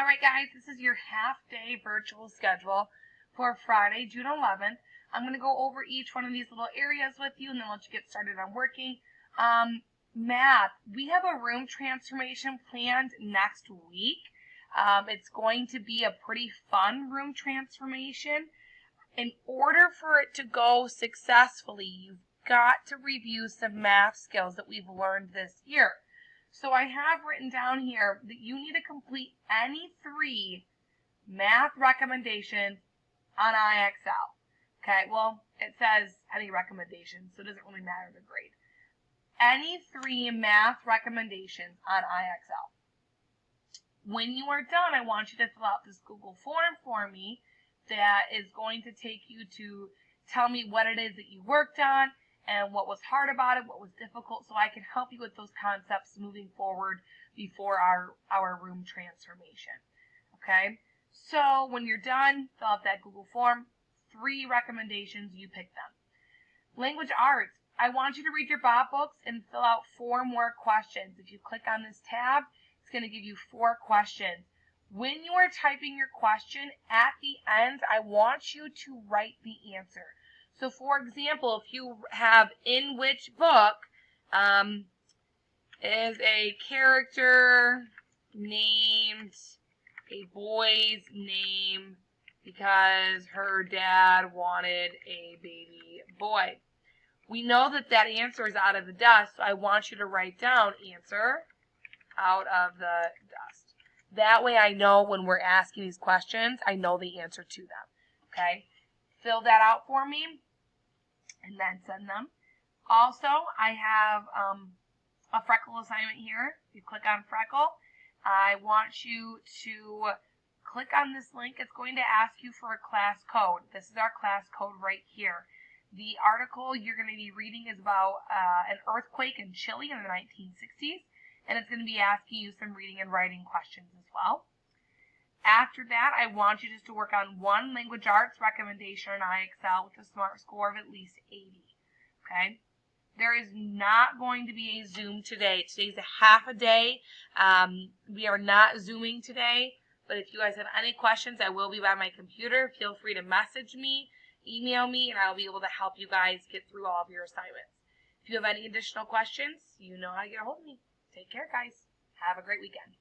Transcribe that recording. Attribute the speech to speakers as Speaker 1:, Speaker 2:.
Speaker 1: All right, guys, this is your half-day virtual schedule for Friday, June 11th. I'm going to go over each one of these little areas with you and then let you get started on working. Math, we have a room transformation planned next week. It's going to be a pretty fun room transformation. In order for it to go successfully, you've got to review some math skills that we've learned this year. So I have written down here that you need to complete any 3 math recommendations on IXL. Okay, well, it says any recommendations, so it doesn't really matter the grade. Any 3 math recommendations on IXL. When you are done, I want you to fill out this Google form for me that is going to take you to tell me what it is that you worked on and what was hard about it, what was difficult, so I can help you with those concepts moving forward before our room transformation. Okay, so when you're done, fill out that Google form. 3 recommendations, you pick them. Language arts, I want you to read your Bob books and fill out 4 more questions. If you click on this tab, it's going to give you 4 questions. When you are typing your question, at the end, I want you to write the answer. So, for example, if you have in which book is a character named a boy's name because her dad wanted a baby boy. We know that that answer is out of the dust, so I want you to write down answer out of the dust. That way I know when we're asking these questions, I know the answer to them. Okay? Fill that out for me and then send them. Also, I have a Freckle assignment here. If you click on Freckle, I want you to click on this link. It's going to ask you for a class code. This is our class code right here. The article you're going to be reading is about an earthquake in Chile in the 1960s, and it's going to be asking you some reading and writing questions as well. After that, I want you just to work on 1 language arts recommendation on IXL with a SMART score of at least 80. Okay? There is not going to be a Zoom today. Today's a half a day. We are not Zooming today, but if you guys have any questions, I will be by my computer. Feel free to message me, email me, and I'll be able to help you guys get through all of your assignments. If you have any additional questions, you know how to get a hold of me. Take care, guys. Have a great weekend.